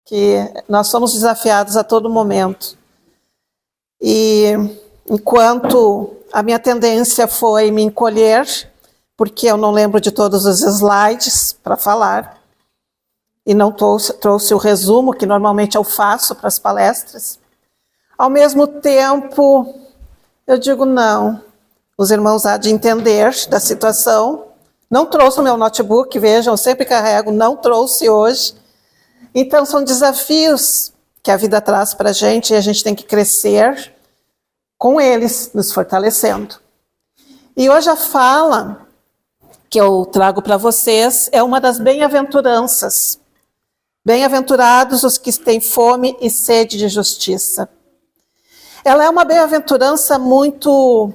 que nós somos desafiados a todo momento. E enquanto a minha tendência foi me encolher, porque eu não lembro de todos os slides para falar, e não trouxe o resumo, que normalmente eu faço para as palestras, ao mesmo tempo, eu digo não, os irmãos há de entender da situação. Não trouxe o meu notebook, vejam, eu sempre carrego, não trouxe hoje. Então, são desafios que a vida traz para a gente e a gente tem que crescer com eles, nos fortalecendo. E hoje a fala que eu trago para vocês é uma das bem-aventuranças. Bem-aventurados os que têm fome e sede de justiça. Ela é uma bem-aventurança muito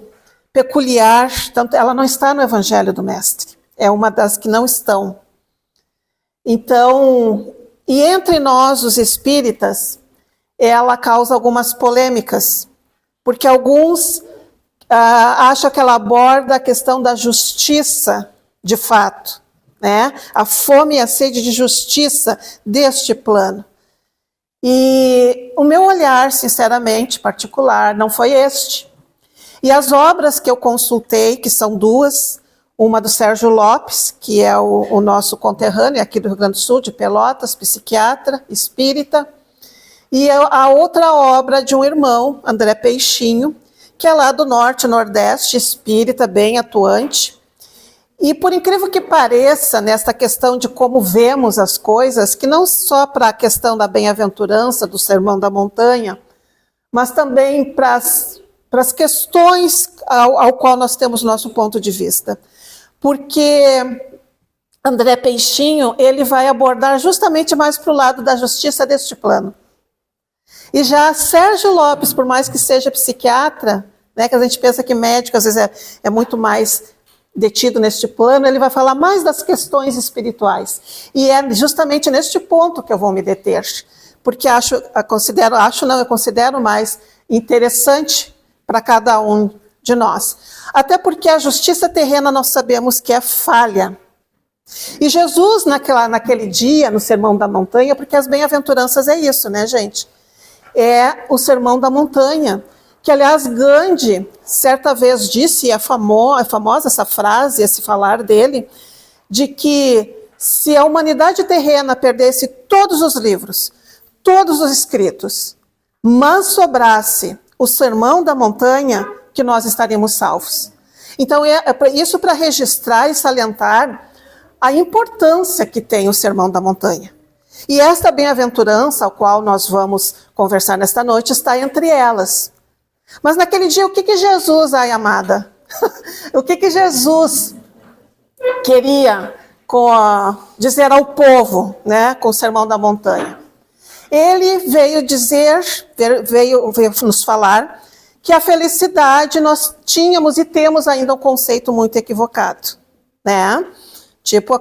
peculiar, tanto ela não está no Evangelho do Mestre. É uma das que não estão. Então, e entre nós, os espíritas, ela causa algumas polêmicas, porque alguns acham que ela aborda a questão da justiça, de fato, né? A fome e a sede de justiça deste plano. E o meu olhar, sinceramente, particular, não foi este. E as obras que eu consultei, que são duas, uma do Sérgio Lopes, que é o nosso conterrâneo aqui do Rio Grande do Sul, de Pelotas, psiquiatra, espírita, e a outra obra de um irmão, André Peixinho, que é lá do Norte, Nordeste, espírita, bem atuante. E por incrível que pareça, nesta questão de como vemos as coisas, que não só para a questão da bem-aventurança, do Sermão da Montanha, mas também para as questões ao qual nós temos nosso ponto de vista. Porque André Peixinho, ele vai abordar justamente mais para o lado da justiça deste plano. E já Sérgio Lopes, por mais que seja psiquiatra, né, que a gente pensa que médico às vezes é muito mais detido neste plano, ele vai falar mais das questões espirituais. E é justamente neste ponto que eu vou me deter, porque eu considero mais interessante para cada um de nós. Até porque a justiça terrena nós sabemos que é falha. E Jesus, naquele dia, no Sermão da Montanha, porque as bem-aventuranças é isso, né, gente? É o Sermão da Montanha, que, aliás, Gandhi, certa vez disse, é famosa essa frase, esse falar dele, de que se a humanidade terrena perdesse todos os livros, todos os escritos, mas sobrasse o Sermão da Montanha, que nós estaríamos salvos. Então, isso para registrar e salientar a importância que tem o Sermão da Montanha. E esta bem-aventurança, ao qual nós vamos conversar nesta noite, está entre elas. Mas naquele dia, o que Jesus, ai amada, o que Jesus queria dizer ao povo, né, com o Sermão da Montanha? Ele veio veio nos falar que a felicidade nós tínhamos e temos ainda um conceito muito equivocado, né? Tipo,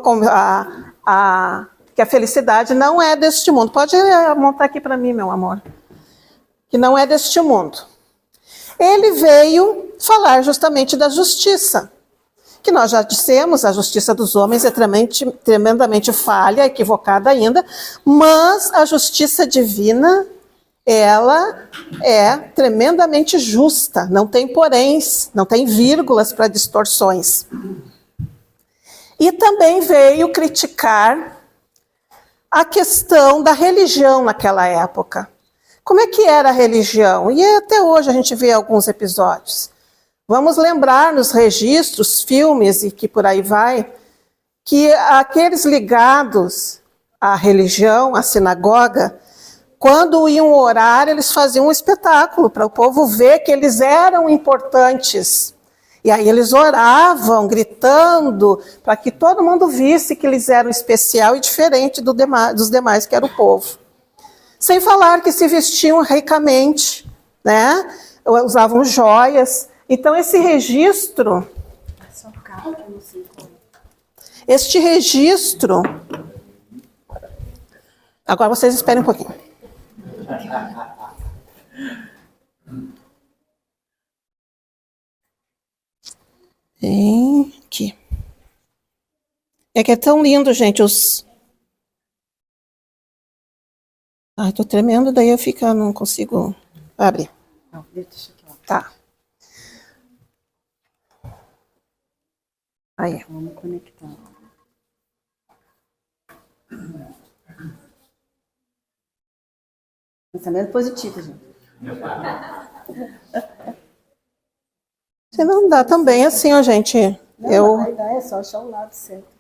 que a felicidade não é deste mundo. Pode montar aqui para mim, meu amor. Que não é deste mundo. Ele veio falar justamente da justiça, que nós já dissemos, a justiça dos homens é tremendamente falha, equivocada ainda, mas a justiça divina, ela é tremendamente justa, não tem poréns, não tem vírgulas para distorções. E também veio criticar a questão da religião naquela época. Como é que era a religião? E até hoje a gente vê alguns episódios. Vamos lembrar nos registros, filmes e que por aí vai, que aqueles ligados à religião, à sinagoga, quando iam orar, eles faziam um espetáculo para o povo ver que eles eram importantes. E aí eles oravam, gritando, para que todo mundo visse que eles eram especial e diferente dos demais, que era o povo. Sem falar que se vestiam ricamente, né? Usavam joias. Então, este registro... Agora vocês esperem um pouquinho. Aqui. É que é tão lindo, gente, Ai, tô tremendo, daí eu fico, não consigo abrir. Não, deixa aqui, ó. Tá. Aí. Vamos conectar. Pensamento positivo, gente. Se não dá também assim, ó, gente. Não, vai dar, é só achar o lado certo.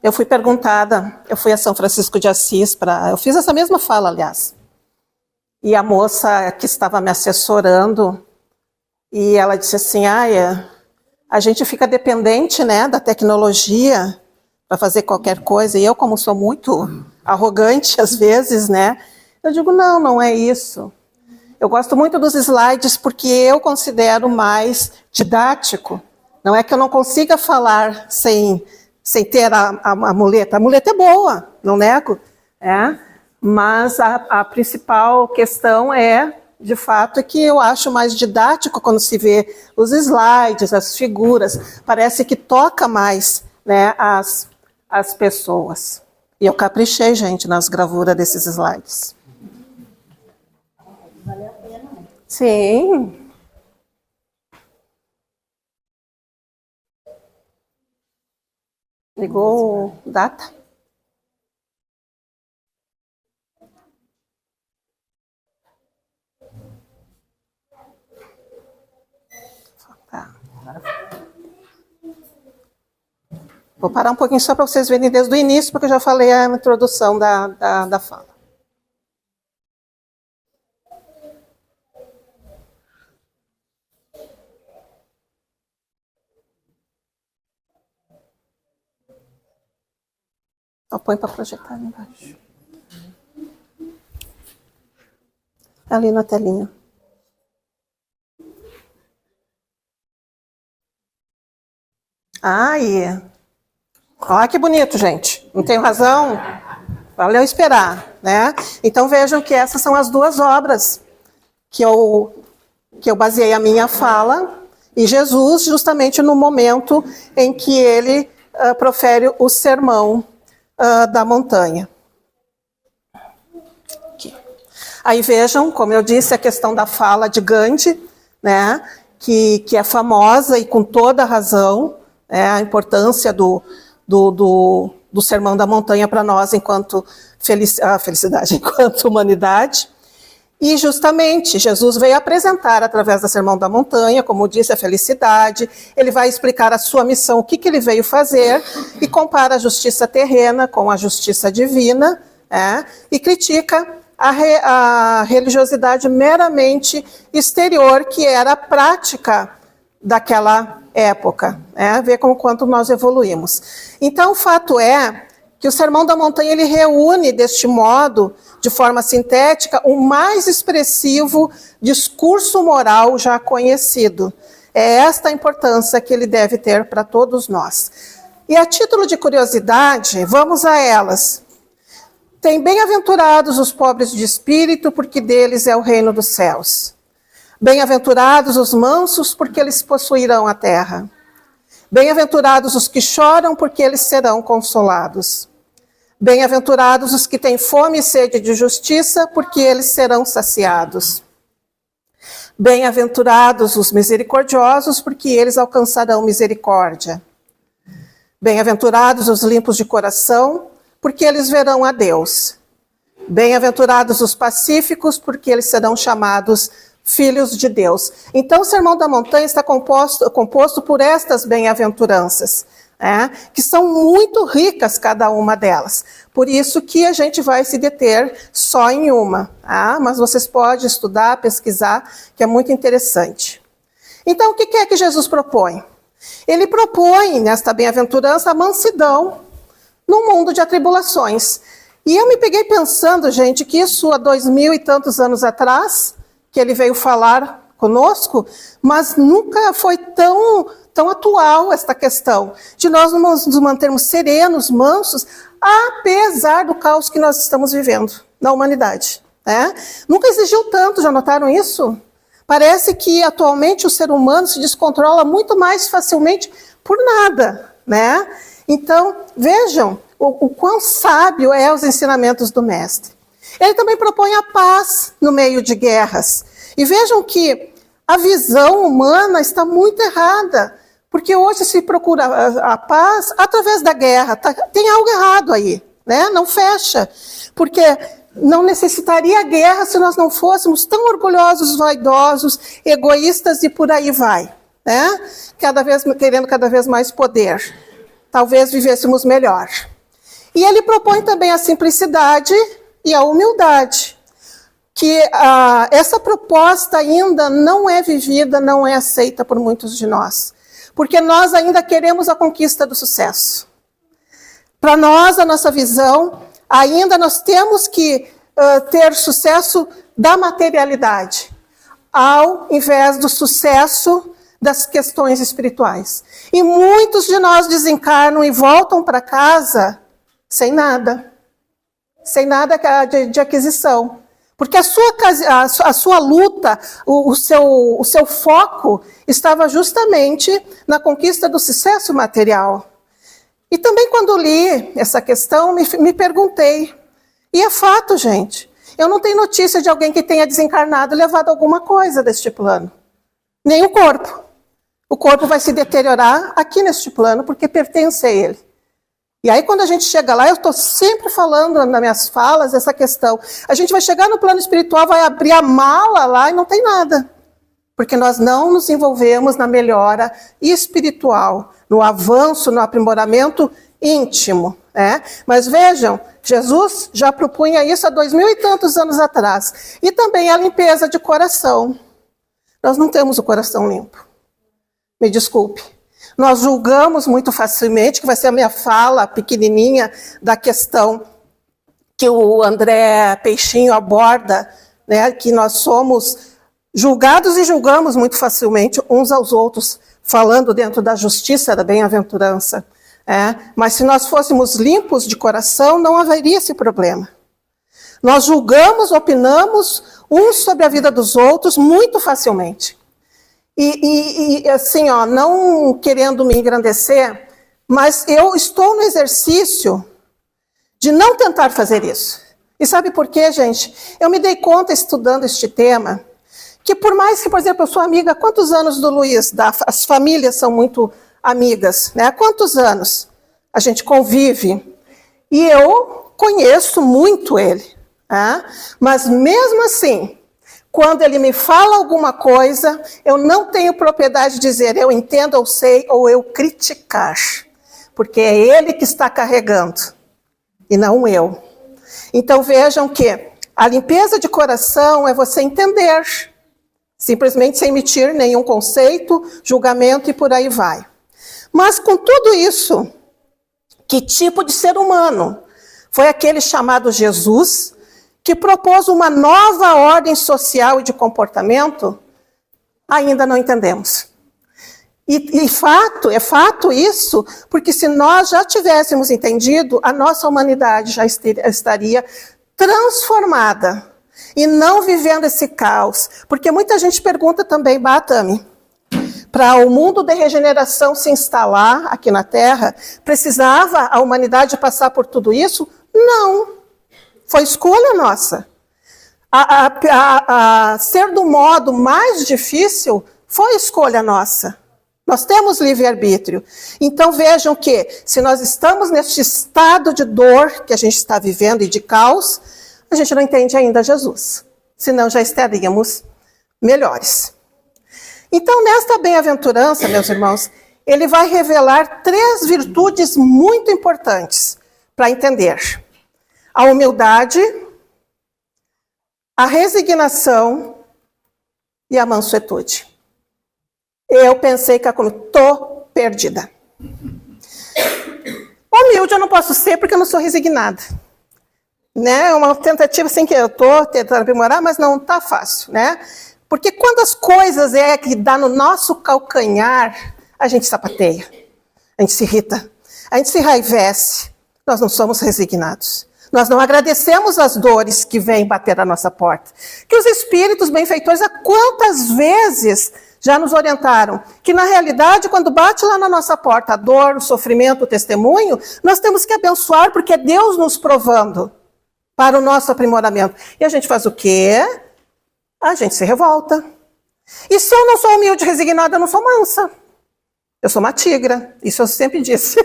Eu fui perguntada, eu fui a São Francisco de Assis eu fiz essa mesma fala, aliás. E a moça que estava me assessorando, e ela disse assim, a gente fica dependente, né, da tecnologia para fazer qualquer coisa, e eu, como sou muito arrogante às vezes, né, eu digo, não é isso. Eu gosto muito dos slides porque eu considero mais didático. Não é que eu não consiga falar sem ter a muleta. A muleta é boa, não nego, mas a principal questão de fato, é que eu acho mais didático quando se vê os slides, as figuras, parece que toca mais, né, as pessoas. E eu caprichei, gente, nas gravuras desses slides. Valeu a pena, né? Sim. Ligou o data? Tá. Vou parar um pouquinho só para vocês verem desde o início, porque eu já falei a introdução da fala. Só põe para projetar ali embaixo. Ali na telinha. Aí. Olha que bonito, gente. Não tenho razão? Valeu esperar, né? Então vejam que essas são as duas obras que eu baseei a minha fala, e Jesus justamente no momento em que ele profere o sermão da montanha. Aqui. Aí vejam, como eu disse, a questão da fala de Gandhi, né, que é famosa e com toda a razão, a importância do sermão da montanha para nós enquanto felicidade, enquanto humanidade. E justamente Jesus veio apresentar através do sermão da montanha, como disse, a felicidade. Ele vai explicar a sua missão, o que ele veio fazer, e compara a justiça terrena com a justiça divina, e critica a religiosidade meramente exterior, que era a prática daquela época. Ver como quanto nós evoluímos. Então, o fato é que o Sermão da Montanha ele reúne, deste modo, de forma sintética, o mais expressivo discurso moral já conhecido. É esta a importância que ele deve ter para todos nós. E a título de curiosidade, vamos a elas. Tem bem-aventurados os pobres de espírito, porque deles é o reino dos céus. Bem-aventurados os mansos, porque eles possuirão a terra. Bem-aventurados os que choram, porque eles serão consolados. Bem-aventurados os que têm fome e sede de justiça, porque eles serão saciados. Bem-aventurados os misericordiosos, porque eles alcançarão misericórdia. Bem-aventurados os limpos de coração, porque eles verão a Deus. Bem-aventurados os pacíficos, porque eles serão chamados filhos de Deus. Então, o Sermão da Montanha está composto por estas bem-aventuranças, que são muito ricas cada uma delas. Por isso que a gente vai se deter só em uma. Mas vocês podem estudar, pesquisar, que é muito interessante. Então, o que é que Jesus propõe? Ele propõe, nesta bem-aventurança, a mansidão no mundo de atribulações. E eu me peguei pensando, gente, que isso há 2000 e tantos anos atrás, que ele veio falar conosco, mas nunca foi tão atual esta questão de nós nos mantermos serenos, mansos, apesar do caos que nós estamos vivendo na humanidade. Nunca exigiu tanto, já notaram isso? Parece que atualmente o ser humano se descontrola muito mais facilmente por nada, Então, vejam o quão sábio é os ensinamentos do Mestre. Ele também propõe a paz no meio de guerras. E vejam que a visão humana está muito errada, porque hoje se procura a paz através da guerra. Tem algo errado aí, né? Não fecha, porque não necessitaria guerra se nós não fôssemos tão orgulhosos, vaidosos, egoístas e por aí vai, né? Querendo cada vez mais poder. Talvez vivêssemos melhor. E ele propõe também a simplicidade e a humildade, que essa proposta ainda não é vivida, não é aceita por muitos de nós, porque nós ainda queremos a conquista do sucesso. Para nós, a nossa visão, ainda nós temos que ter sucesso da materialidade, ao invés do sucesso das questões espirituais. E muitos de nós desencarnam e voltam para casa sem nada de aquisição. Porque a sua luta, o seu foco estava justamente na conquista do sucesso material. E também quando li essa questão, me perguntei, e é fato, gente, eu não tenho notícia de alguém que tenha desencarnado e levado alguma coisa deste plano. Nem o corpo. O corpo vai se deteriorar aqui neste plano, porque pertence a ele. E aí, quando a gente chega lá, eu estou sempre falando nas minhas falas essa questão. A gente vai chegar no plano espiritual, vai abrir a mala lá e não tem nada. Porque nós não nos envolvemos na melhora espiritual, no avanço, no aprimoramento íntimo. Né? Mas vejam, Jesus já propunha isso há 2000 e tantos anos atrás. E também a limpeza de coração. Nós não temos o coração limpo. Me desculpe. Nós julgamos muito facilmente, que vai ser a minha fala pequenininha da questão que o André Peixinho aborda, né, que nós somos julgados e julgamos muito facilmente uns aos outros, falando dentro da justiça, da bem-aventurança. Mas se nós fôssemos limpos de coração, não haveria esse problema. Nós julgamos, opinamos uns sobre a vida dos outros muito facilmente. E assim, não querendo me engrandecer, mas eu estou no exercício de não tentar fazer isso. E sabe por quê, gente? Eu me dei conta, estudando este tema, que por mais que, por exemplo, eu sou amiga há quantos anos do Luiz? As famílias são muito amigas, né? Há quantos anos a gente convive? E eu conheço muito ele. Mas mesmo assim, quando ele me fala alguma coisa, eu não tenho propriedade de dizer eu entendo, eu sei, ou eu criticar. Porque é ele que está carregando, e não eu. Então vejam que a limpeza de coração é você entender, simplesmente sem emitir nenhum conceito, julgamento e por aí vai. Mas com tudo isso, que tipo de ser humano foi aquele chamado Jesus, que propôs uma nova ordem social e de comportamento? Ainda não entendemos. E é fato isso, porque se nós já tivéssemos entendido, a nossa humanidade já estaria transformada e não vivendo esse caos. Porque muita gente pergunta também, Tami, para o mundo de regeneração se instalar aqui na Terra, precisava a humanidade passar por tudo isso? Não. Foi escolha nossa. Ser do modo mais difícil foi escolha nossa. Nós temos livre-arbítrio. Então vejam que, se nós estamos neste estado de dor que a gente está vivendo e de caos, a gente não entende ainda Jesus. Senão já estaríamos melhores. Então, nesta bem-aventurança, meus irmãos, ele vai revelar 3 virtudes muito importantes para entender. A humildade, a resignação e a mansuetude. Eu pensei que estou perdida. Humilde eu não posso ser porque eu não sou resignada. Né? É uma tentativa assim que eu estou tentando aprimorar, mas não está fácil. Né? Porque quando as coisas que dá no nosso calcanhar, a gente sapateia, a gente se irrita, a gente se enraivece. Nós não somos resignados. Nós não agradecemos as dores que vêm bater na nossa porta. Que os espíritos benfeitores, há quantas vezes já nos orientaram que, na realidade, quando bate lá na nossa porta a dor, o sofrimento, o testemunho, nós temos que abençoar, porque é Deus nos provando para o nosso aprimoramento. E a gente faz o quê? A gente se revolta. E se eu não sou humilde e resignada, eu não sou mansa. Eu sou uma tigra. Isso eu sempre disse.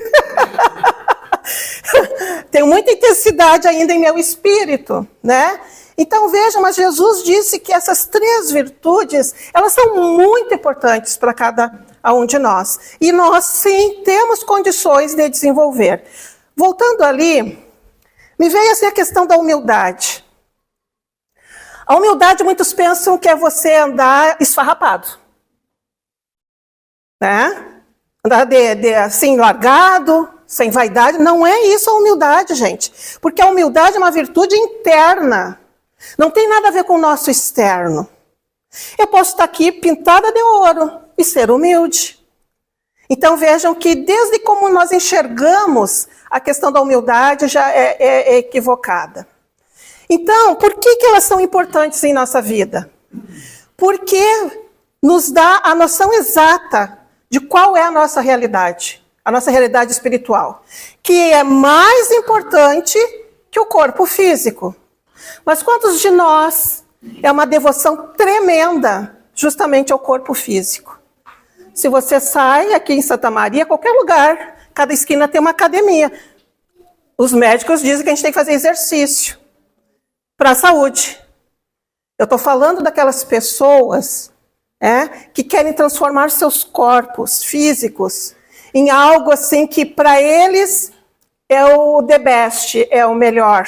Tenho muita intensidade ainda em meu espírito, né? Então vejam, mas Jesus disse que essas 3 virtudes, elas são muito importantes para cada um de nós. E nós, sim, temos condições de desenvolver. Voltando ali, me veio assim a questão da humildade. A humildade, muitos pensam que é você andar esfarrapado, né? Andar assim, largado, sem vaidade. Não é isso a humildade, gente. Porque a humildade é uma virtude interna. Não tem nada a ver com o nosso externo. Eu posso estar aqui pintada de ouro e ser humilde. Então vejam que desde como nós enxergamos a questão da humildade já é equivocada. Então, por que elas são importantes em nossa vida? Porque nos dá a noção exata de qual é a nossa realidade espiritual, que é mais importante que o corpo físico. Mas quantos de nós é uma devoção tremenda justamente ao corpo físico? Se você sai aqui em Santa Maria, qualquer lugar, cada esquina tem uma academia. Os médicos dizem que a gente tem que fazer exercício para a saúde. Eu estou falando daquelas pessoas que querem transformar seus corpos físicos em algo assim que para eles é o the best, é o melhor,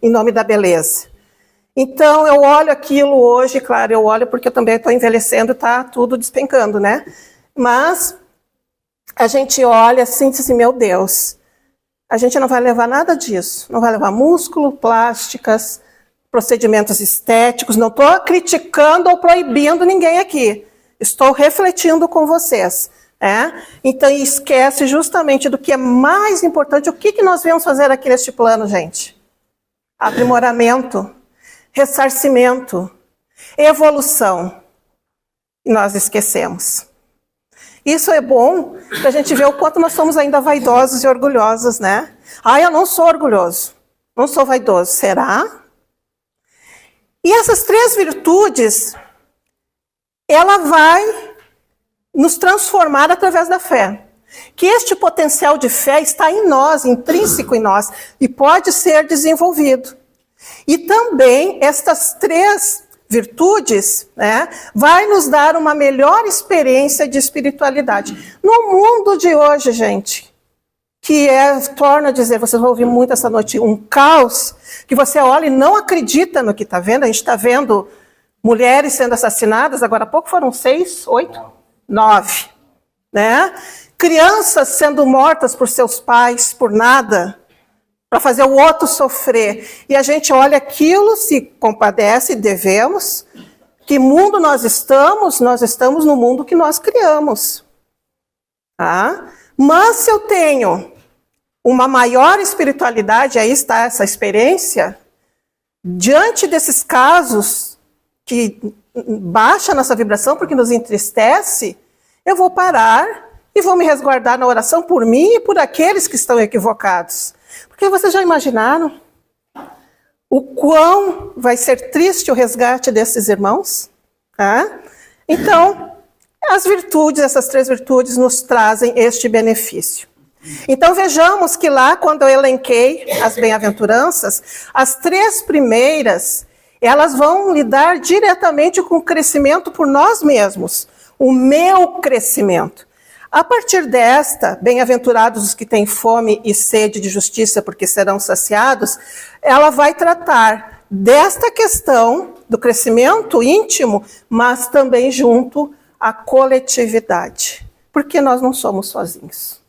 em nome da beleza. Então eu olho aquilo hoje, claro, eu olho porque eu também estou envelhecendo, está tudo despencando, né? Mas a gente olha assim e diz assim, meu Deus, a gente não vai levar nada disso, não vai levar músculo, plásticas, procedimentos estéticos, não estou criticando ou proibindo ninguém aqui, estou refletindo com vocês. Então esquece justamente do que é mais importante. O que nós viemos fazer aqui neste plano, gente? Aprimoramento, ressarcimento, evolução. E nós esquecemos. Isso é bom para a gente ver o quanto nós somos ainda vaidosos e orgulhosos, né? Eu não sou orgulhoso, não sou vaidoso. Será? E essas 3 virtudes, ela vai nos transformar através da fé. Que este potencial de fé está em nós, intrínseco em nós, e pode ser desenvolvido. E também estas 3 virtudes, vai nos dar uma melhor experiência de espiritualidade. No mundo de hoje, gente, que torno a dizer, vocês vão ouvir muito essa noite, um caos, que você olha e não acredita no que está vendo. A gente está vendo mulheres sendo assassinadas, agora há pouco foram 6, 8, 9, né? Crianças sendo mortas por seus pais, por nada, para fazer o outro sofrer. E a gente olha aquilo, se compadece, devemos. Que mundo nós estamos? Nós estamos no mundo que nós criamos. Mas se eu tenho uma maior espiritualidade, aí está essa experiência, diante desses casos que baixa a nossa vibração porque nos entristece, eu vou parar e vou me resguardar na oração por mim e por aqueles que estão equivocados. Porque vocês já imaginaram o quão vai ser triste o resgate desses irmãos? Então, as virtudes, essas 3 virtudes nos trazem este benefício. Então vejamos que lá, quando eu elenquei as bem-aventuranças, as 3 primeiras, elas vão lidar diretamente com o crescimento por nós mesmos, o meu crescimento. A partir desta, bem-aventurados os que têm fome e sede de justiça, porque serão saciados, ela vai tratar desta questão do crescimento íntimo, mas também junto à coletividade, porque nós não somos sozinhos.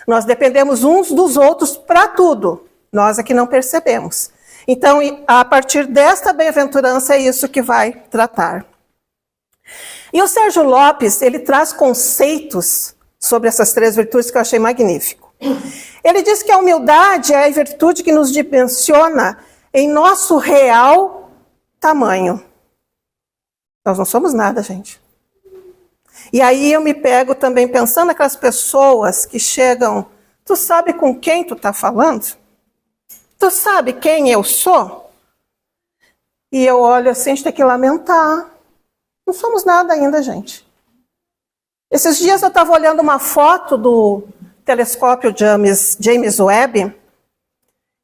Nós dependemos uns dos outros para tudo, nós é que não percebemos. Então, a partir desta bem-aventurança, é isso que vai tratar. E o Sérgio Lopes, ele traz conceitos sobre essas 3 virtudes que eu achei magnífico. Ele diz que a humildade é a virtude que nos dimensiona em nosso real tamanho. Nós não somos nada, gente. E aí eu me pego também pensando naquelas pessoas que chegam, tu sabe com quem tu está falando? Tu sabe quem eu sou? E eu olho assim, a gente tem que lamentar. Não somos nada ainda, gente. Esses dias eu estava olhando uma foto do telescópio James Webb,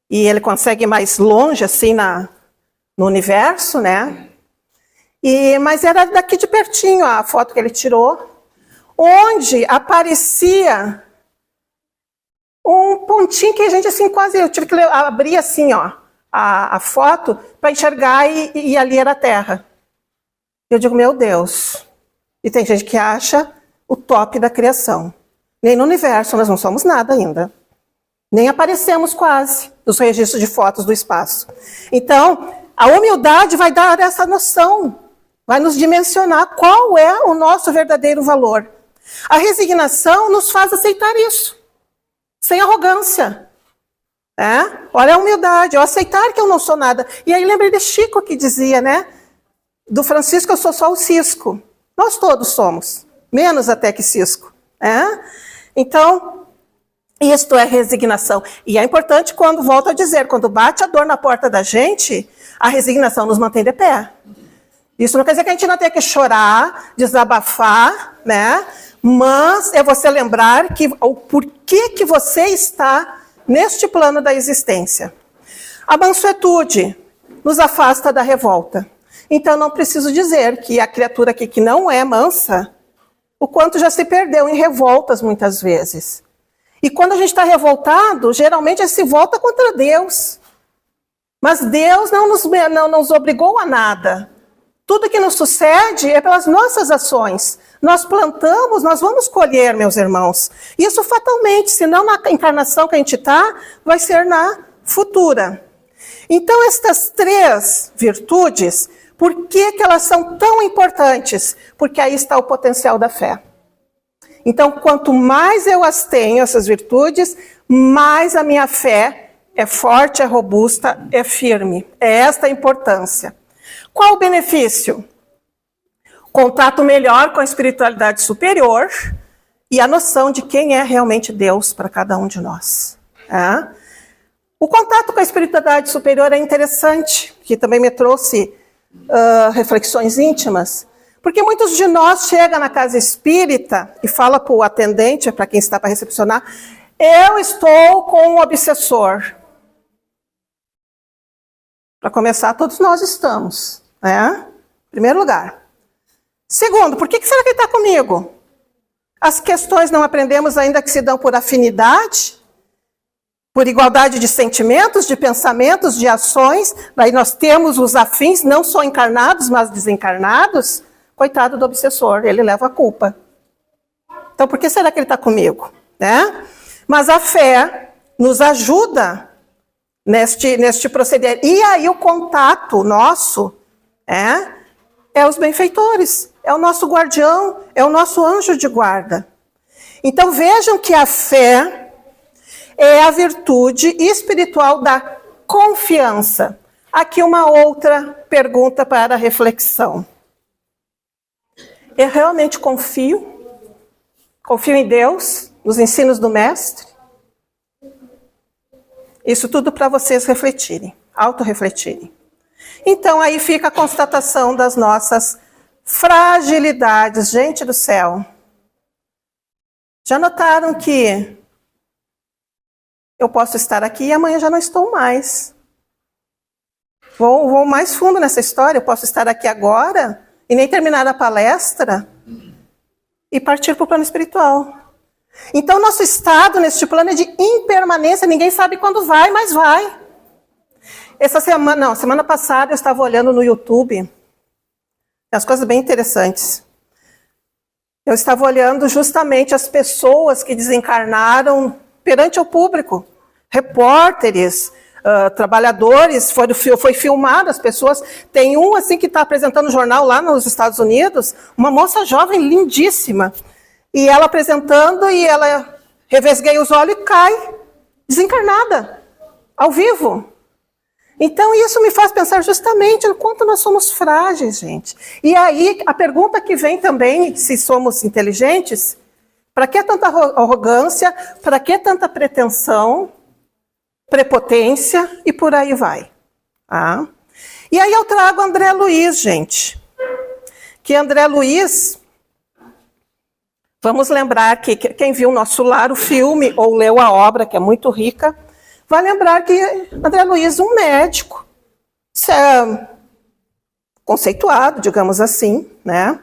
e ele consegue ir mais longe, assim, no universo, né? Mas era daqui de pertinho a foto que ele tirou, onde aparecia um pontinho que a gente, assim, quase... Eu tive que abrir, assim, ó, a foto para enxergar e ali era a Terra. Eu digo, meu Deus. E tem gente que acha o top da criação. Nem no universo, nós não somos nada ainda. Nem aparecemos quase nos registros de fotos do espaço. Então, a humildade vai dar essa noção, vai nos dimensionar qual é o nosso verdadeiro valor. A resignação nos faz aceitar isso, sem arrogância. Olha a humildade, eu aceitar que eu não sou nada. E aí lembrei de Chico que dizia, né? Do Francisco, eu sou só o cisco. Nós todos somos, menos até que cisco. Então, isto é resignação. E é importante quando, volto a dizer, quando bate a dor na porta da gente, a resignação nos mantém de pé. Isso não quer dizer que a gente não tenha que chorar, desabafar, né? Mas é você lembrar o porquê que você está neste plano da existência. A mansuetude nos afasta da revolta. Então não preciso dizer que a criatura aqui que não é mansa, o quanto já se perdeu em revoltas muitas vezes. E quando a gente está revoltado, geralmente a gente se volta contra Deus. Mas Deus não nos obrigou a nada. Tudo que nos sucede é pelas nossas ações. Nós plantamos, nós vamos colher, meus irmãos. Isso fatalmente, se não na encarnação que a gente está, vai ser na futura. Então, estas 3 virtudes, por que elas são tão importantes? Porque aí está o potencial da fé. Então, quanto mais eu as tenho, essas virtudes, mais a minha fé é forte, é robusta, é firme. É esta a importância. Qual o benefício? Contato melhor com a espiritualidade superior e a noção de quem é realmente Deus para cada um de nós. O contato com a espiritualidade superior é interessante, que também me trouxe reflexões íntimas, porque muitos de nós chegam na casa espírita e fala para o atendente, para quem está para recepcionar, eu estou com um obsessor. Para começar, todos nós estamos, né? Em primeiro lugar. Segundo, por que será que ele está comigo? As questões não aprendemos ainda que se dão por afinidade, por igualdade de sentimentos, de pensamentos, de ações. Daí nós temos os afins, não só encarnados, mas desencarnados. Coitado do obsessor, ele leva a culpa. Então, por que será que ele está comigo? Né? Mas a fé nos ajuda neste proceder. E aí o contato nosso é os benfeitores, é o nosso guardião, é o nosso anjo de guarda. Então vejam que a fé é a virtude espiritual da confiança. Aqui uma outra pergunta para reflexão. Eu realmente confio? Confio em Deus, nos ensinos do Mestre? Isso tudo para vocês refletirem, autorrefletirem. Então aí fica a constatação das nossas fragilidades. Gente do céu, já notaram que eu posso estar aqui e amanhã já não estou mais? Vou mais fundo nessa história, eu posso estar aqui agora e nem terminar a palestra e partir para o plano espiritual. Então, nosso estado neste plano é de impermanência, ninguém sabe quando vai, mas vai. Semana passada eu estava olhando no YouTube, as coisas bem interessantes. Eu estava olhando justamente as pessoas que desencarnaram perante o público, repórteres, trabalhadores, foi filmado as pessoas. Tem um assim que está apresentando jornal lá nos Estados Unidos, uma moça jovem lindíssima, e ela apresentando e ela Revesguei os olhos e cai, desencarnada, ao vivo. Então isso me faz pensar justamente o quanto nós somos frágeis, gente. E aí a pergunta que vem também, se somos inteligentes, para que tanta arrogância, para que tanta pretensão, prepotência e por aí vai. Tá? E aí eu trago André Luiz, gente. Que André Luiz, vamos lembrar que quem viu Nosso Lar, o filme, ou leu a obra, que é muito rica, vai lembrar que André Luiz, um médico, conceituado, digamos assim, né?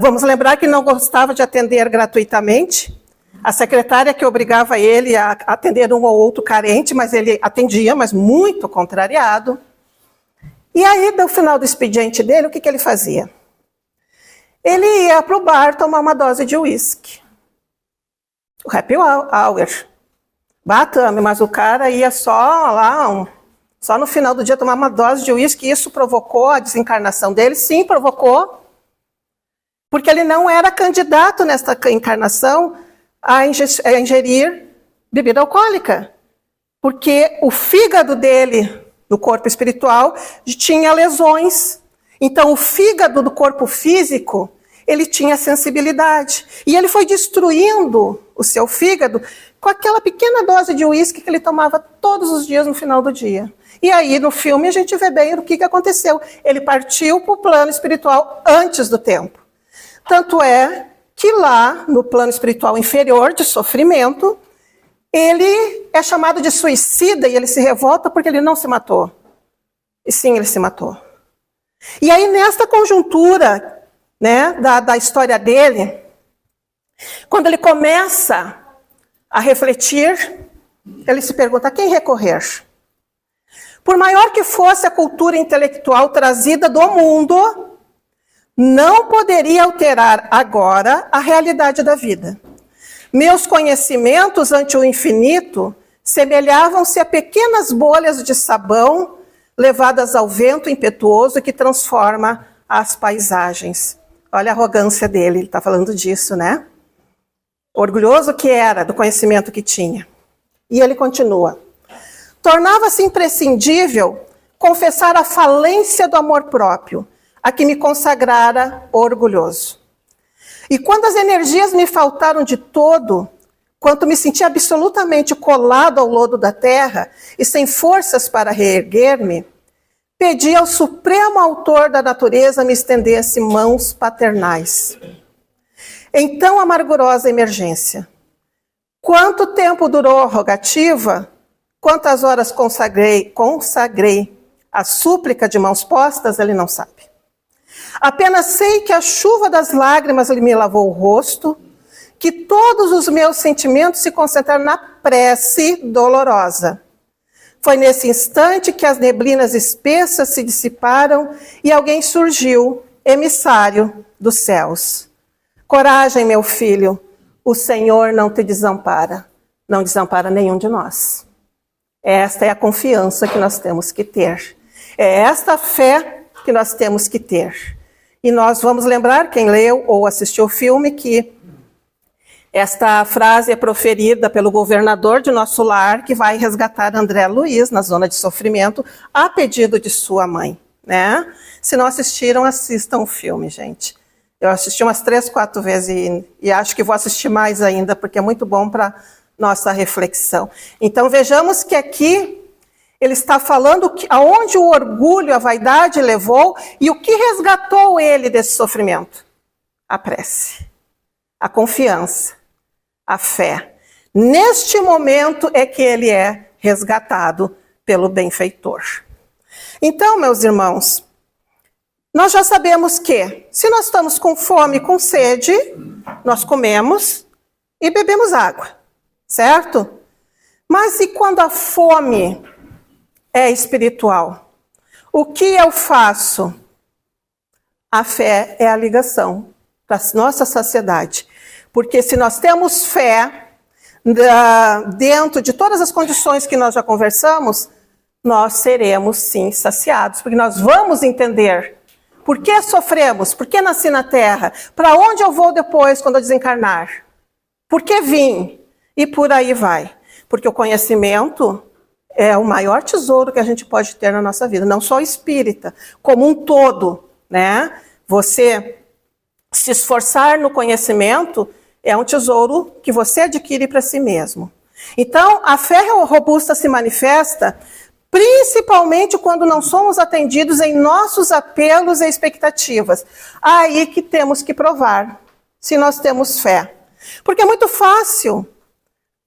Vamos lembrar que não gostava de atender gratuitamente. A secretária que obrigava ele a atender um ou outro carente, mas ele atendia, mas muito contrariado. E aí, no final do expediente dele, o que ele fazia? Ele ia para o bar tomar uma dose de uísque. O happy hour. Batame, mas o cara ia só lá, só no final do dia tomar uma dose de uísque, e isso provocou a desencarnação dele? Sim, provocou. Porque ele não era candidato nesta encarnação a ingerir bebida alcoólica. Porque o fígado dele, no corpo espiritual, tinha lesões. Então, o fígado do corpo físico, ele tinha sensibilidade. E ele foi destruindo o seu fígado com aquela pequena dose de uísque que ele tomava todos os dias no final do dia. E aí, no filme, a gente vê bem o que aconteceu. Ele partiu para o plano espiritual antes do tempo. Tanto é que lá, no plano espiritual inferior, de sofrimento, ele é chamado de suicida e ele se revolta porque ele não se matou. E sim, ele se matou. E aí, nesta conjuntura, né, da história dele, quando ele começa a refletir, ele se pergunta: a quem recorrer? Por maior que fosse a cultura intelectual trazida do mundo, não poderia alterar agora a realidade da vida. Meus conhecimentos ante o infinito semelhavam-se a pequenas bolhas de sabão levadas ao vento impetuoso que transforma as paisagens. Olha a arrogância dele, ele está falando disso, né? Orgulhoso que era do conhecimento que tinha. E ele continua. Tornava-se imprescindível confessar a falência do amor próprio, a que me consagrara orgulhoso. E quando as energias me faltaram de todo, quando me senti absolutamente colado ao lodo da terra e sem forças para reerguer-me, pedi ao supremo autor da natureza me estendesse mãos paternais. Então, amargurosa emergência. Quanto tempo durou a rogativa? Quantas horas consagrei a súplica de mãos postas? Ele não sabe. Apenas sei que a chuva das lágrimas me lavou o rosto, que todos os meus sentimentos se concentraram na prece dolorosa. Foi nesse instante que as neblinas espessas se dissiparam e alguém surgiu, emissário dos céus. Coragem, meu filho, o Senhor não te desampara, não desampara nenhum de nós. Esta é a confiança que nós temos que ter. É esta fé que nós temos que ter. E nós vamos lembrar, quem leu ou assistiu o filme, que esta frase é proferida pelo governador de Nosso Lar, que vai resgatar André Luiz na zona de sofrimento, a pedido de sua mãe, né? Se não assistiram, assistam o filme, gente. Eu assisti umas 3, 4 vezes e acho que vou assistir mais ainda, porque é muito bom para nossa reflexão. Então vejamos que aqui ele está falando aonde o orgulho, a vaidade levou e o que resgatou ele desse sofrimento. A prece, a confiança, a fé. Neste momento é que ele é resgatado pelo benfeitor. Então, meus irmãos, nós já sabemos que se nós estamos com fome, com sede, nós comemos e bebemos água, certo? Mas e quando a fome é espiritual? O que eu faço? A fé é a ligação para a nossa saciedade. Porque se nós temos fé dentro de todas as condições que nós já conversamos, nós seremos sim saciados. Porque nós vamos entender por que sofremos, por que nasci na Terra, para onde eu vou depois quando eu desencarnar. Por que vim? E por aí vai. Porque o conhecimento é o maior tesouro que a gente pode ter na nossa vida, não só espírita, como um todo, né? Você se esforçar no conhecimento é um tesouro que você adquire para si mesmo. Então, a fé robusta se manifesta principalmente quando não somos atendidos em nossos apelos e expectativas. Aí que temos que provar se nós temos fé. Porque é muito fácil,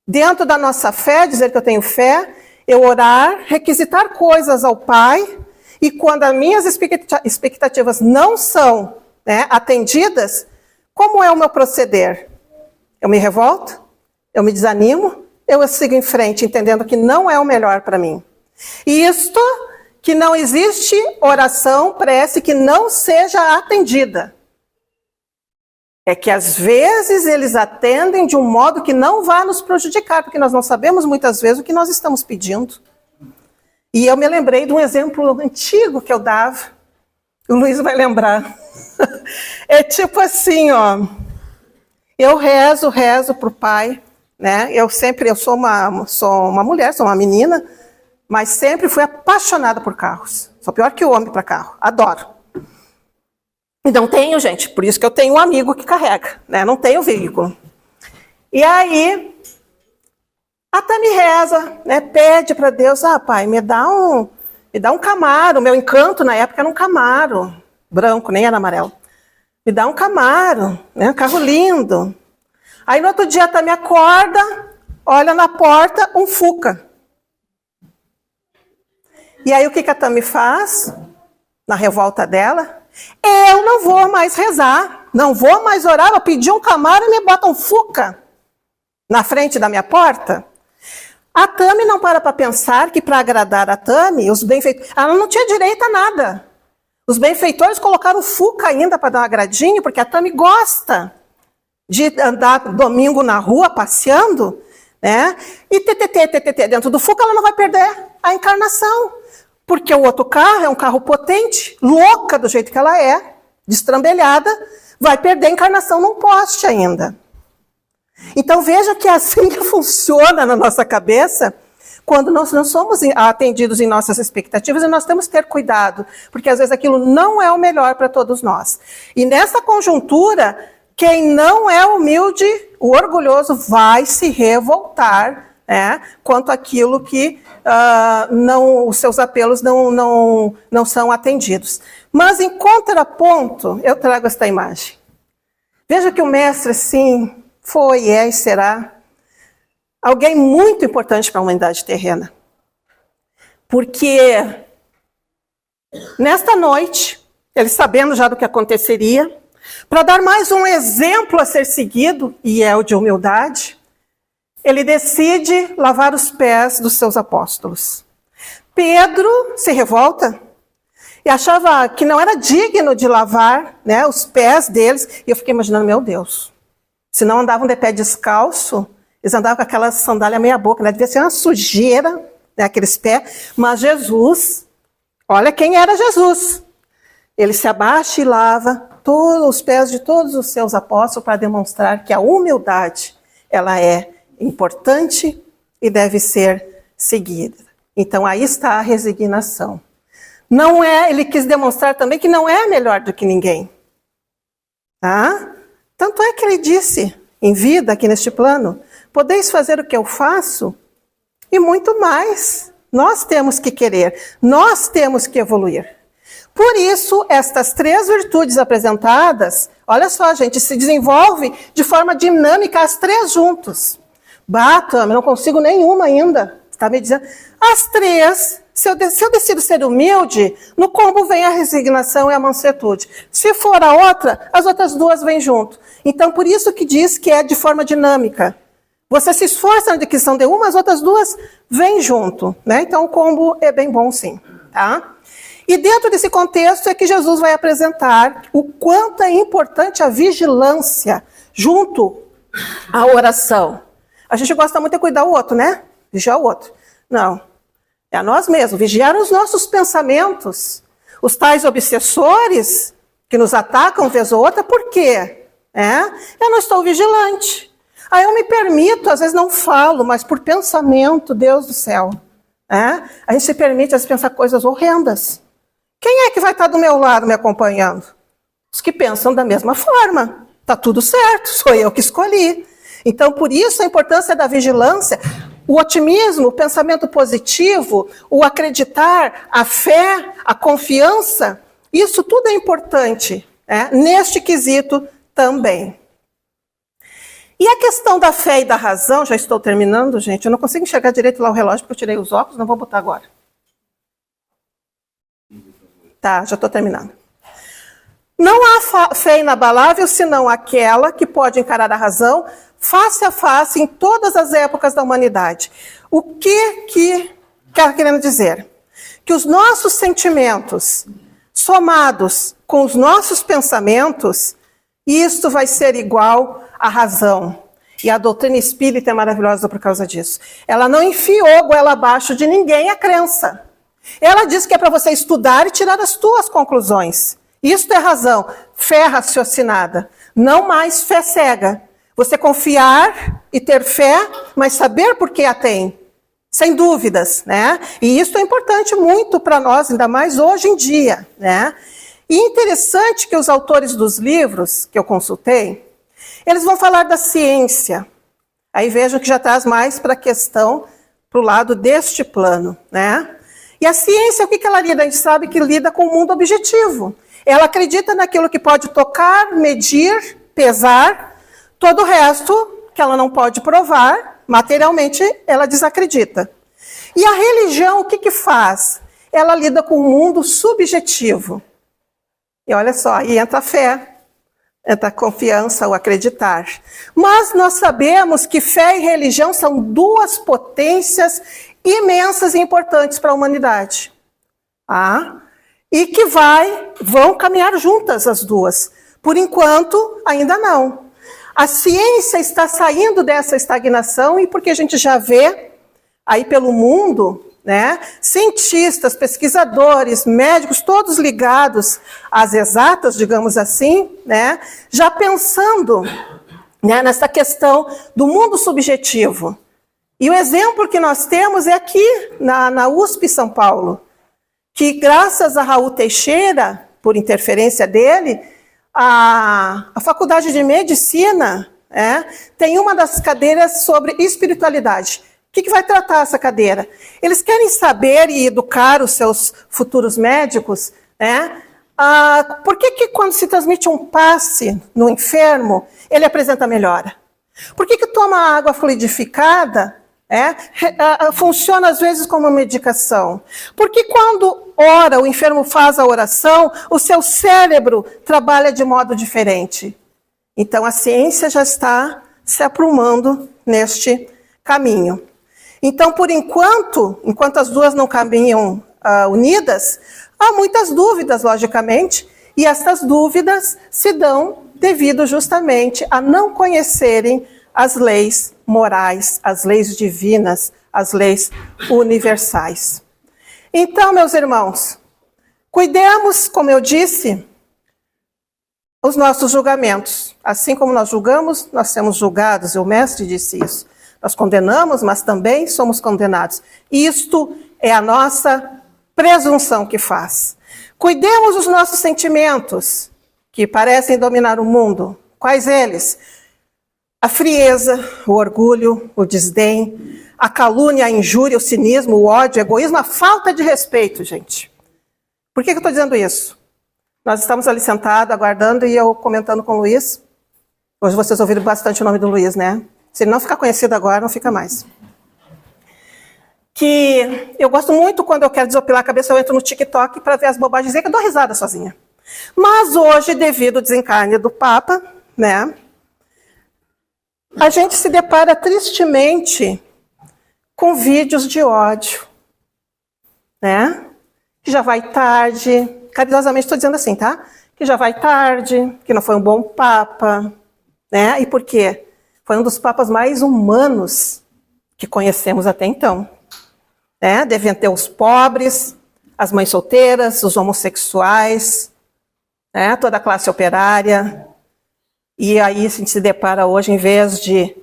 dentro da nossa fé, dizer que eu tenho fé, eu orar, requisitar coisas ao Pai, e quando as minhas expectativas não são, né, atendidas, como é o meu proceder? Eu me revolto? Eu me desanimo? Eu sigo em frente, entendendo que não é o melhor para mim. E isto, que não existe oração, prece, que não seja atendida. É que às vezes eles atendem de um modo que não vai nos prejudicar, porque nós não sabemos muitas vezes o que nós estamos pedindo. E eu me lembrei de um exemplo antigo que eu dava, o Luiz vai lembrar. É tipo assim, ó, eu rezo para o Pai, né? Eu sou uma mulher, sou uma menina, mas sempre fui apaixonada por carros. Sou pior que o homem para carro, adoro. E não tenho, gente, por isso que eu tenho um amigo que carrega, né? Não tenho veículo. E aí, até me reza, né? Pede para Deus, Pai, me dá um Camaro. Meu Encanto na época era um Camaro, branco, nem era amarelo. Me dá um Camaro, né? Um carro lindo. Aí no outro dia até me acorda, olha na porta, um Fuca. E aí o que a Tami faz? Na revolta dela, eu não vou mais rezar, não vou mais orar, eu pedi um Camaro e me bota um Fuca na frente da minha porta. A Tami não para pensar que para agradar a Tami, os benfeitores, ela não tinha direito a nada. Os benfeitores colocaram o Fuca ainda para dar um agradinho, porque a Tami gosta de andar domingo na rua passeando, né? E dentro do Fuca ela não vai perder a encarnação. Porque o outro carro é um carro potente, louca do jeito que ela é, destrambelhada, vai perder a encarnação num poste ainda. Então veja que é assim que funciona na nossa cabeça, quando nós não somos atendidos em nossas expectativas, e nós temos que ter cuidado, porque às vezes aquilo não é o melhor para todos nós. E nessa conjuntura, quem não é humilde, o orgulhoso, vai se revoltar, né, quanto àquilo que os seus apelos não são atendidos. Mas em contraponto, eu trago esta imagem. Veja que o mestre, sim, foi, é e será alguém muito importante para a humanidade terrena. Porque nesta noite, ele sabendo já do que aconteceria, para dar mais um exemplo a ser seguido, e é o de humildade, ele decide lavar os pés dos seus apóstolos. Pedro se revolta e achava que não era digno de lavar, né, os pés deles. E eu fiquei imaginando, meu Deus, se não andavam de pé descalço, eles andavam com aquela sandália meia boca, né, devia ser uma sujeira, né, aqueles pés. Mas Jesus, olha quem era Jesus. Ele se abaixa e lava todos os pés de todos os seus apóstolos para demonstrar que a humildade, ela é importante e deve ser seguida. Então aí está a resignação. Não é, ele quis demonstrar também que não é melhor do que ninguém. Tá? Tanto é que ele disse em vida aqui neste plano, podeis fazer o que eu faço e muito mais. Nós temos que querer, nós temos que evoluir. Por isso, estas três virtudes apresentadas, olha só, gente, se desenvolve de forma dinâmica as três juntos. Tami, não consigo nenhuma ainda. Está me dizendo. As três, se eu decido ser humilde, no combo vem a resignação e a mansuetude. Se for a outra, as outras duas vêm junto. Então, por isso que diz que é de forma dinâmica. Você se esforça na adquisição de uma, as outras duas vêm junto, né? Então, o combo é bem bom, sim. Tá? E dentro desse contexto é que Jesus vai apresentar o quanto é importante a vigilância junto à oração. A gente gosta muito de cuidar o outro, né? Vigiar o outro. Não. É a nós mesmos. Vigiar os nossos pensamentos. Os tais obsessores que nos atacam vez ou outra, por quê? Eu não estou vigilante. Aí eu me permito, às vezes não falo, mas por pensamento, Deus do céu, né? A gente se permite às vezes pensar coisas horrendas. Quem é que vai estar do meu lado me acompanhando? Os que pensam da mesma forma. Está tudo certo, sou eu que escolhi. Então, por isso a importância da vigilância, o otimismo, o pensamento positivo, o acreditar, a fé, a confiança, isso tudo é importante, né? Neste quesito também. E a questão da fé e da razão, já estou terminando, gente, eu não consigo enxergar direito lá o relógio porque eu tirei os óculos, não vou botar agora. Tá, já estou terminando. Não há fé inabalável senão aquela que pode encarar a razão face a face em todas as épocas da humanidade. O que está querendo dizer? Que os nossos sentimentos, somados com os nossos pensamentos, isto vai ser igual à razão. E a doutrina espírita é maravilhosa por causa disso. Ela não enfiou goela abaixo de ninguém a crença. Ela diz que é para você estudar e tirar as tuas conclusões. Isto é razão, fé raciocinada, não mais fé cega. Você confiar e ter fé, mas saber por que a tem, sem dúvidas, né? E isso é importante muito para nós, ainda mais hoje em dia, né? E interessante que os autores dos livros que eu consultei, eles vão falar da ciência. Aí vejam que já traz mais para a questão, para o lado deste plano, né? E a ciência, o que ela lida? A gente sabe que lida com o mundo objetivo. Ela acredita naquilo que pode tocar, medir, pesar. Todo o resto, que ela não pode provar, materialmente, ela desacredita. E a religião, o que faz? Ela lida com o mundo subjetivo. E olha só, aí entra a fé, entra a confiança, o acreditar. Mas nós sabemos que fé e religião são duas potências imensas e importantes para a humanidade. E que vão caminhar juntas as duas. Por enquanto, ainda não. A ciência está saindo dessa estagnação e porque a gente já vê aí pelo mundo, né, cientistas, pesquisadores, médicos, todos ligados às exatas, digamos assim, né, já pensando, né, nessa questão do mundo subjetivo. E o exemplo que nós temos é aqui na USP São Paulo, que graças a Raul Teixeira, por interferência dele, a Faculdade de Medicina tem uma das cadeiras sobre espiritualidade. O que vai tratar essa cadeira? Eles querem saber e educar os seus futuros médicos, por que quando se transmite um passe no enfermo, ele apresenta melhora? Por que toma água fluidificada funciona às vezes como medicação? Porque quando ora, o enfermo faz a oração, o seu cérebro trabalha de modo diferente. Então a ciência já está se aprumando neste caminho. Então, por enquanto as duas não caminham unidas, há muitas dúvidas, logicamente, e essas dúvidas se dão devido justamente a não conhecerem as leis morais, as leis divinas, as leis universais. Então, meus irmãos, cuidemos, como eu disse, os nossos julgamentos. Assim como nós julgamos, nós somos julgados, e o mestre disse isso. Nós condenamos, mas também somos condenados. Isto é a nossa presunção que faz. Cuidemos dos nossos sentimentos, que parecem dominar o mundo. Quais eles? A frieza, o orgulho, o desdém, a calúnia, a injúria, o cinismo, o ódio, o egoísmo, a falta de respeito, gente. Por que eu estou dizendo isso? Nós estamos ali sentados, aguardando, e eu comentando com o Luiz. Hoje vocês ouviram bastante o nome do Luiz, né? Se ele não ficar conhecido agora, não fica mais. Que eu gosto muito, quando eu quero desopilar a cabeça, eu entro no TikTok para ver as bobagens que eu dou risada sozinha. Mas hoje, devido ao desencarne do Papa, né, a gente se depara tristemente com vídeos de ódio, né? Que já vai tarde, carinhosamente estou dizendo assim, tá? Que já vai tarde, que não foi um bom Papa, né? E por quê? Foi um dos papas mais humanos que conhecemos até então. Deviam ter os pobres, as mães solteiras, os homossexuais, toda a classe operária. E aí a gente se depara hoje, em vez de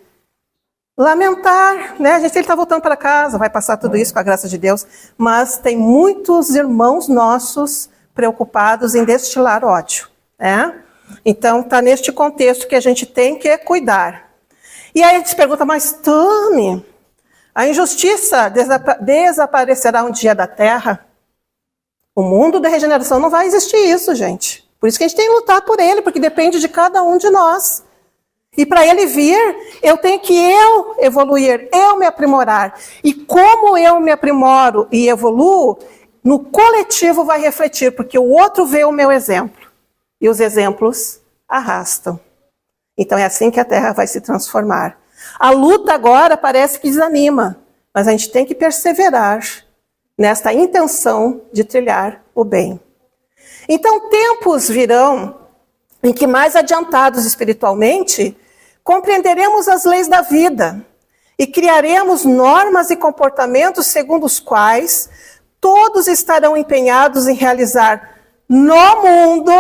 lamentar, né? Ele está voltando para casa, vai passar tudo isso com a graça de Deus, mas tem muitos irmãos nossos preocupados em destilar ódio, né? Então, está neste contexto que a gente tem que cuidar. E aí a gente se pergunta, mas Tami, a injustiça desaparecerá um dia da Terra? O mundo da regeneração não vai existir isso, gente. Por isso que a gente tem que lutar por ele, porque depende de cada um de nós. E para ele vir, eu tenho que evoluir, eu me aprimorar. E como eu me aprimoro e evoluo, no coletivo vai refletir, porque o outro vê o meu exemplo. E os exemplos arrastam. Então é assim que a Terra vai se transformar. A luta agora parece que desanima, mas a gente tem que perseverar nesta intenção de trilhar o bem. Então tempos virão em que, mais adiantados espiritualmente, compreenderemos as leis da vida e criaremos normas e comportamentos segundo os quais todos estarão empenhados em realizar no mundo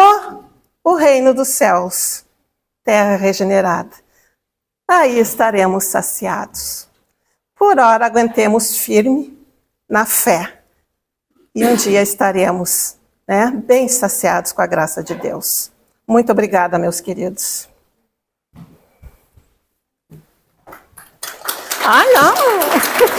o reino dos céus, terra regenerada. Aí estaremos saciados. Por ora, aguentemos firme na fé. E um dia estaremos, bem saciados com a graça de Deus. Muito obrigada, meus queridos. Ah, não!